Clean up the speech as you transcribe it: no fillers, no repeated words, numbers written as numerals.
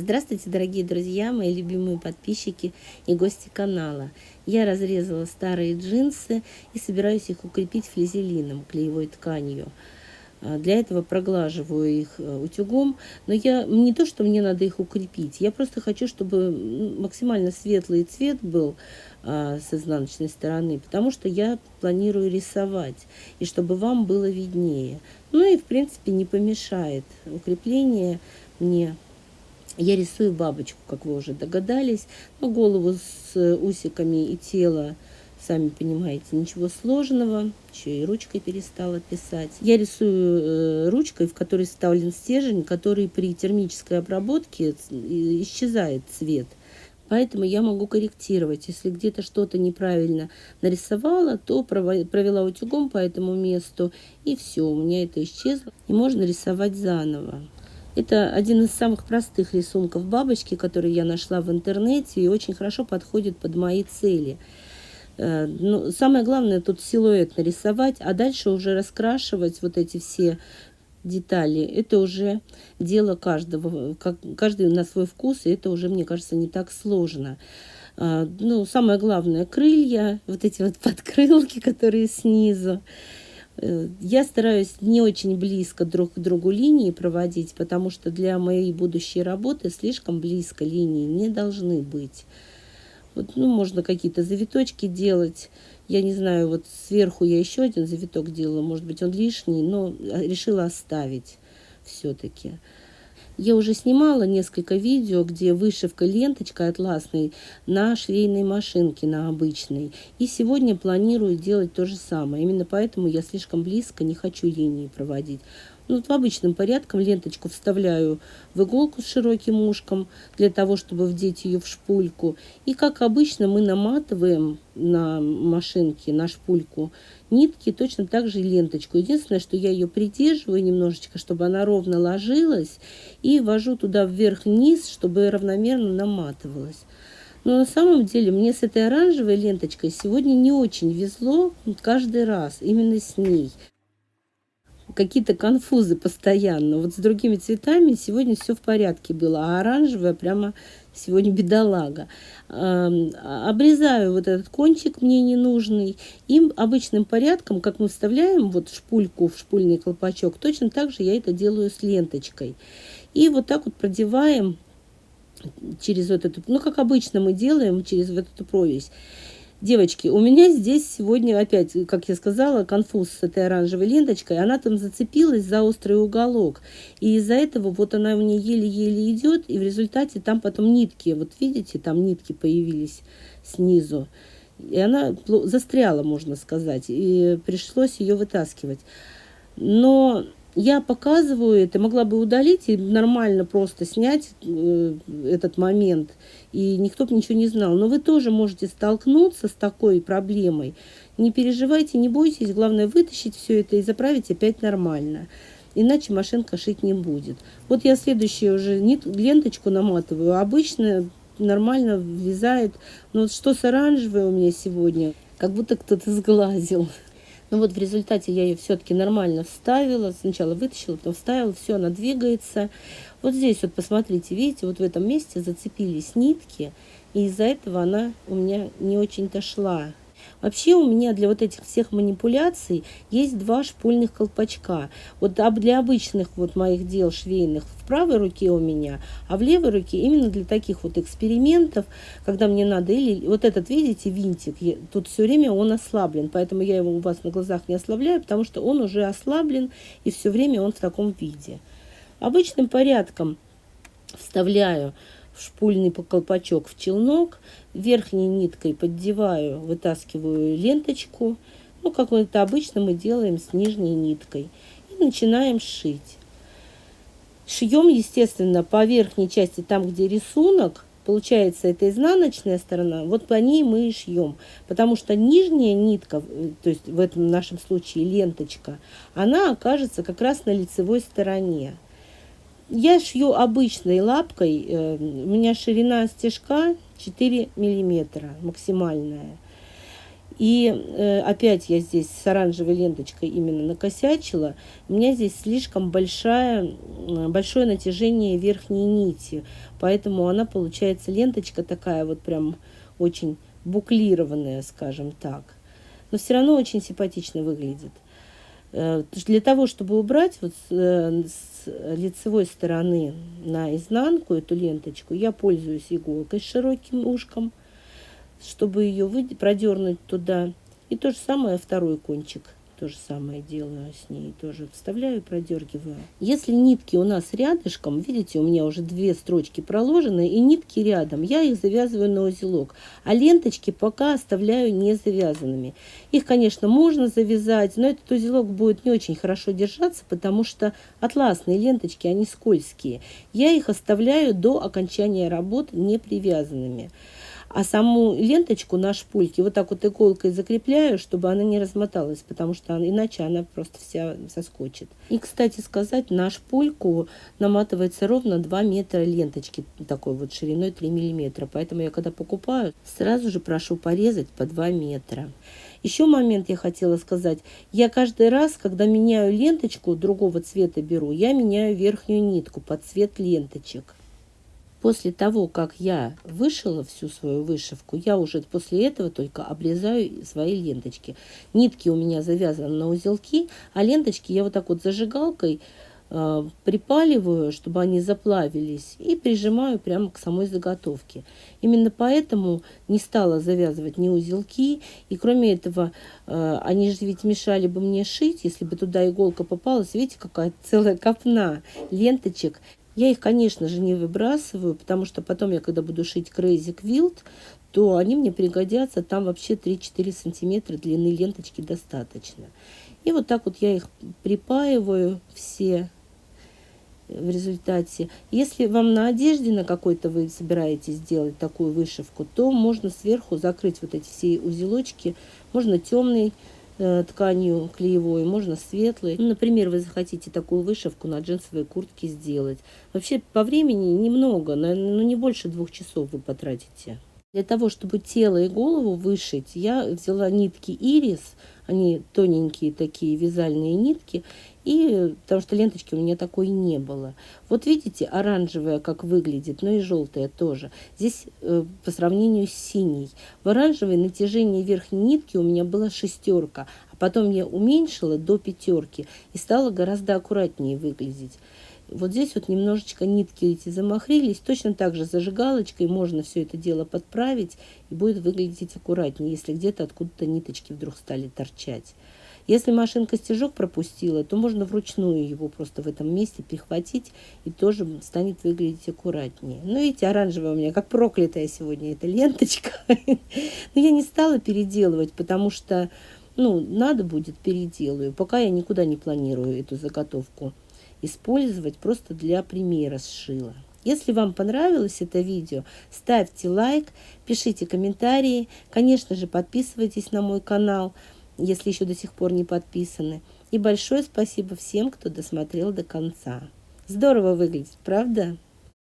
Здравствуйте, дорогие друзья, мои любимые подписчики и гости канала. Я разрезала старые джинсы и собираюсь их укрепить флизелином, клеевой тканью. Для этого проглаживаю их утюгом, но я не то, что мне надо их укрепить, я просто хочу, чтобы максимально светлый цвет был с изнаночной стороны, потому что я планирую рисовать, и чтобы вам было виднее. Ну и, в принципе, не помешает укрепление мне. Я рисую бабочку, как вы уже догадались. Ну, голову с усиками и тело, сами понимаете, ничего сложного. Еще и ручкой перестала писать. Я рисую ручкой, в которой вставлен стержень, который при термической обработке исчезает цвет. Поэтому я могу корректировать. Если где-то что-то неправильно нарисовала, то провела утюгом по этому месту, и все, у меня это исчезло. И можно рисовать заново. Это один из самых простых рисунков бабочки, который я нашла в интернете, и очень хорошо подходит под мои цели. Но самое главное тут силуэт нарисовать, а дальше уже раскрашивать вот эти все детали. Это уже дело каждого, каждый на свой вкус, и это уже, мне кажется, не так сложно. Ну, самое главное, крылья, вот эти вот подкрылки, которые снизу. Я стараюсь не очень близко друг к другу линии проводить, потому что для моей будущей работы слишком близко линии не должны быть. Вот, ну, можно какие-то завиточки делать. Я не знаю, вот сверху я еще один завиток делала, может быть, он лишний, но решила оставить все-таки. Я уже снимала несколько видео, где вышивка ленточкой атласной на швейной машинке, на обычной. И сегодня планирую делать то же самое. Именно поэтому я слишком близко не хочу линии проводить. Ну, вот обычным порядком ленточку вставляю в иголку с широким ушком, для того, чтобы вдеть ее в шпульку. И, как обычно, мы наматываем на машинке, на шпульку, нитки, точно так же и ленточку. Единственное, что я ее придерживаю немножечко, чтобы она ровно ложилась, и ввожу туда вверх-вниз, чтобы равномерно наматывалась. Но на самом деле мне с этой оранжевой ленточкой сегодня не очень везло каждый раз, именно с ней. Какие-то конфузы постоянно. Вот с другими цветами сегодня все в порядке было, а оранжевая прямо сегодня бедолага. Обрезаю вот этот кончик мне ненужный. И обычным порядком, как мы вставляем вот шпульку в шпульный колпачок, точно так же я это делаю с ленточкой. И вот так вот продеваем через вот эту, ну, как обычно мы делаем, через вот эту провязь. Девочки, у меня здесь сегодня опять, как я сказала, конфуз с этой оранжевой ленточкой. Она там зацепилась за острый уголок. И из-за этого вот она у меня еле-еле идет. И в результате там потом нитки, вот видите, там нитки появились снизу. И она застряла, можно сказать. И пришлось ее вытаскивать. Но я показываю это, могла бы удалить и нормально просто снять этот момент, и никто бы ничего не знал. Но вы тоже можете столкнуться с такой проблемой. Не переживайте, не бойтесь, главное вытащить все это и заправить опять нормально. Иначе машинка шить не будет. Вот я следующую уже ленточку наматываю. Обычно нормально влезает. Но вот что с оранжевой у меня сегодня, как будто кто-то сглазил. Но вот в результате я ее все-таки нормально вставила. Сначала вытащила, потом вставила. Все, она двигается. Вот здесь вот посмотрите, видите, вот в этом месте зацепились нитки. И из-за этого она у меня не очень-то шла. Вообще у меня для вот этих всех манипуляций есть два шпульных колпачка. Вот для обычных вот моих дел швейных в правой руке у меня, а в левой руке именно для таких вот экспериментов, когда мне надо, или вот этот, видите, винтик, тут все время он ослаблен, поэтому я его у вас на глазах не ослабляю, потому что он уже ослаблен и все время он в таком виде. Обычным порядком вставляю шпульный колпачок в челнок, верхней ниткой поддеваю, вытаскиваю ленточку, ну, как это обычно мы делаем с нижней ниткой, и начинаем шить. Шьем, естественно, по верхней части, там, где рисунок, получается, это изнаночная сторона, вот по ней мы и шьем, потому что нижняя нитка, то есть в этом нашем случае ленточка, она окажется как раз на лицевой стороне. Я шью обычной лапкой, у меня ширина стежка 4 миллиметра максимальная. И опять я здесь с оранжевой ленточкой именно накосячила. У меня здесь слишком большое натяжение верхней нити. Поэтому она получается ленточка такая вот прям очень буклированная, скажем так. Но все равно очень симпатично выглядит. Для того, чтобы убрать вот с лицевой стороны на изнанку эту ленточку, я пользуюсь иголкой с широким ушком, чтобы ее продернуть туда. И то же самое второй кончик. То же самое делаю с ней. Тоже вставляю и продергиваю. Если нитки у нас рядышком, видите, у меня уже 2 строчки проложены, и нитки рядом, я их завязываю на узелок. А ленточки пока оставляю не завязанными. Их, конечно, можно завязать, но этот узелок будет не очень хорошо держаться, потому что атласные ленточки, они скользкие. Я их оставляю до окончания работ не привязанными. А саму ленточку на шпульке вот так вот иголкой закрепляю, чтобы она не размоталась, потому что иначе она просто вся соскочит. И, кстати сказать, на шпульку наматывается ровно 2 метра ленточки такой вот шириной 3 миллиметра. Поэтому я когда покупаю, сразу же прошу порезать по 2 метра. Еще момент я хотела сказать. Я каждый раз, когда меняю ленточку, другого цвета беру, я меняю верхнюю нитку под цвет ленточек. После того, как я вышила всю свою вышивку, я уже после этого только обрезаю свои ленточки. Нитки у меня завязаны на узелки, а ленточки я вот так вот зажигалкой припаливаю, чтобы они заплавились, и прижимаю прямо к самой заготовке. Именно поэтому не стала завязывать ни узелки, и кроме этого, они же ведь мешали бы мне шить, если бы туда иголка попалась. Видите, какая целая копна ленточек. Я их, конечно же, не выбрасываю, потому что потом я, когда буду шить Crazy Quilt, то они мне пригодятся. Там вообще 3-4 сантиметра длины ленточки достаточно. И вот так вот я их припаиваю все в результате. Если вам на одежде на какой-то вы собираетесь сделать такую вышивку, то можно сверху закрыть вот эти все узелочки. Можно темный тканью клеевой, можно светлой. Ну, например, вы захотите такую вышивку на джинсовые куртки сделать. Вообще по времени немного, но не больше 2 часов вы потратите. Для того, чтобы тело и голову вышить, я взяла нитки ирис, они тоненькие такие вязальные нитки, и потому что ленточки у меня такой не было. Вот видите, оранжевая как выглядит, но и желтая тоже. Здесь по сравнению с синей. В оранжевой натяжение верхней нитки у меня было 6, а потом я уменьшила до 5 и стало гораздо аккуратнее выглядеть. Вот здесь вот немножечко нитки эти замахрились. Точно так же зажигалочкой можно все это дело подправить, и будет выглядеть аккуратнее, если где-то откуда-то ниточки вдруг стали торчать. Если машинка стежок пропустила, то можно вручную его просто в этом месте перехватить, и тоже станет выглядеть аккуратнее. Ну, видите, оранжевая у меня как проклятая сегодня эта ленточка. Но я не стала переделывать, потому что, надо будет переделаю. Пока я никуда не планирую эту заготовку использовать, просто для примера сшила. Если вам понравилось это видео, ставьте лайк, пишите комментарии, конечно же, подписывайтесь на мой канал, если еще до сих пор не подписаны. И большое спасибо всем, кто досмотрел до конца. Здорово выглядит, правда?